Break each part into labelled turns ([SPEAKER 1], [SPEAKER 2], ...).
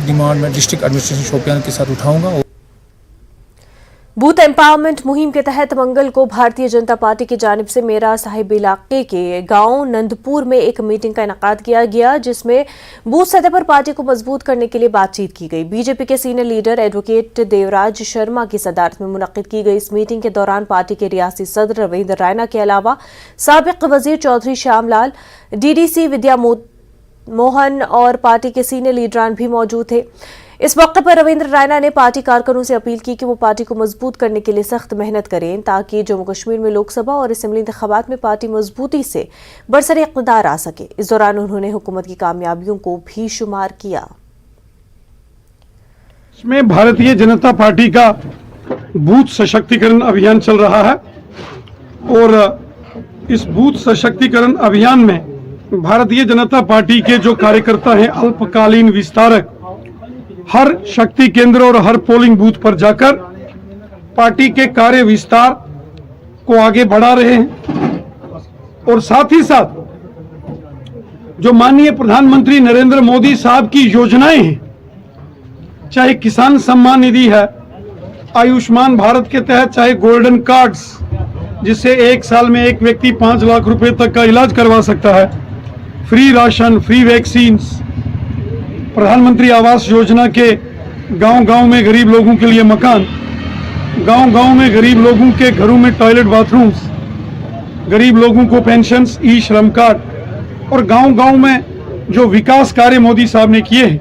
[SPEAKER 1] Demand मैं district administration Shopian के साथ उठाऊंगा।
[SPEAKER 2] बूथ एम्पावरमेंट मुहिम के तहत मंगल को भारतीय जनता पार्टी की जानिब से मेरा साहिब इलाके के गांव नंदपुर में एक मीटिंग का इनेकाद किया गया, जिसमें बूथ सतह पर पार्टी को मजबूत करने के लिए बातचीत की गई। बीजेपी के senior leader advocate Devraj Sharma की सदारत में मुनक्किद की गई इस मीटिंग के दौरान पार्टी के रियासी सदर रविंद्र रैना के अलावा साबिक वजीर चौधरी श्यामलाल, डीडीसी विद्या मोहन और पार्टी के सीनियर लीडरान भी मौजूद थे। इस मौके पर रविंद्र रैना ने पार्टी कारकुनों से अपील की कि वो पार्टी को मजबूत करने के लिए सख्त मेहनत करें ताकि जम्मू कश्मीर में लोकसभा और असेंबली इंतखाबात में पार्टी मजबूती से बरसर इक़्तिदार आ सके। इस दौरान उन्होंने हुकूमत की कामयाबियों को भी शुमार किया।
[SPEAKER 3] इसमें भारतीय जनता पार्टी का बूथ सशक्तिकरण अभियान चल रहा है और इस बूथ सशक्तिकरण अभियान में भारतीय जनता पार्टी के जो कार्यकर्ता हैं, अल्पकालीन विस्तारक, हर शक्ति केंद्र और हर पोलिंग बूथ पर जाकर पार्टी के कार्य विस्तार को आगे बढ़ा रहे हैं और साथ ही साथ जो माननीय प्रधानमंत्री नरेंद्र मोदी साहब की योजनाएं हैं, चाहे किसान सम्मान निधि है, आयुष्मान भारत के तहत चाहे गोल्डन कार्ड्स जिससे एक साल में एक व्यक्ति 5 लाख रुपए तक का इलाज करवा सकता है, फ्री राशन, फ्री वैक्सीन्स, प्रधानमंत्री आवास योजना के गांव-गांव में गरीब लोगों के लिए मकान, गांव-गांव में गरीब लोगों के घरों में टॉयलेट बाथरूम्स, गरीब लोगों को पेंशन्स, ई श्रम कार्ड और गांव-गांव में जो विकास कार्य मोदी साहब ने किए हैं,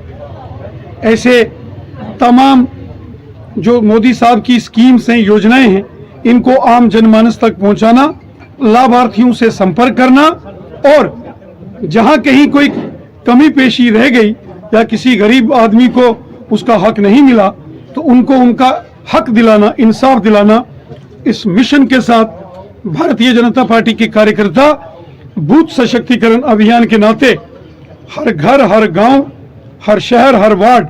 [SPEAKER 3] ऐसे तमाम जो मोदी साहब की स्कीम्स हैं, योजनाएं हैं, इनको आम जनमानस तक पहुंचाना, लाभार्थियों से संपर्क करना और जहां कहीं कोई कमी पेशी रह गई या किसी गरीब आदमी को उसका हक नहीं मिला तो उनको उनका हक दिलाना, इंसाफ दिलाना, इस मिशन के साथ भारतीय जनता पार्टी के कार्यकर्ता बूथ सशक्तिकरण अभियान के नाते हर घर, हर गांव, हर शहर, हर वार्ड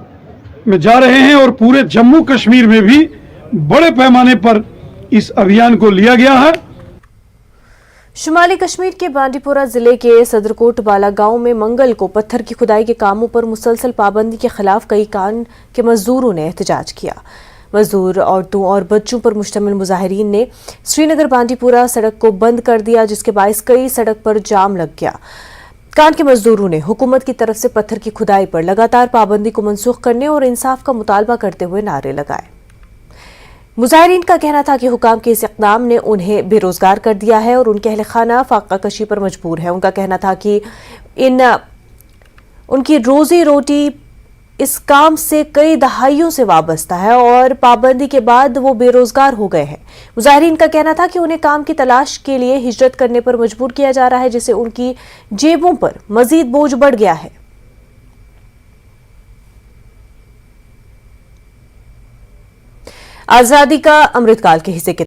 [SPEAKER 3] में जा रहे हैं और पूरे जम्मू कश्मीर में भी बड़े पैमाने पर इस अभियान को लिया गया है।
[SPEAKER 2] शुमाली कश्मीर के बांडीपोरा जिले के सदरकोट बाला गांव में मंगल को पत्थर की खुदाई के कामों पर मुसलसल पाबंदी के खिलाफ कई कान के मजदूरों ने एहतजाज किया। मजदूर औरतों और बच्चों पर मुश्तमिल मुजाहिरीन ने श्रीनगर बांडीपोरा सड़क को बंद कर दिया, जिसके बायस कई सड़क पर जाम लग गया। कान के मजदूरों ने हुकूमत की तरफ से पत्थर की खुदाई पर लगातार पाबंदी को मनसूख करने और इंसाफ का मुतालबा करते हुए नारे लगाए। मुजाहिरीन का कहना था कि हुकाम के इस इक़दाम ने उन्हें बेरोजगार कर दिया है और उनके अहल खाना फाका कशी पर मजबूर है। उनका कहना था कि उनकी रोजी रोटी इस काम से कई दहाइयों से वाबस्ता है और पाबंदी के बाद वो बेरोजगार हो गए हैं। मुजाहिरीन का कहना था कि उन्हें काम की तलाश के लिए हिजरत करने पर मजबूर किया जा रहा है, जिससे उनकी जेबों पर मजीद बोझ बढ़ गया है। आजादी का अमृतकाल के हिस्से के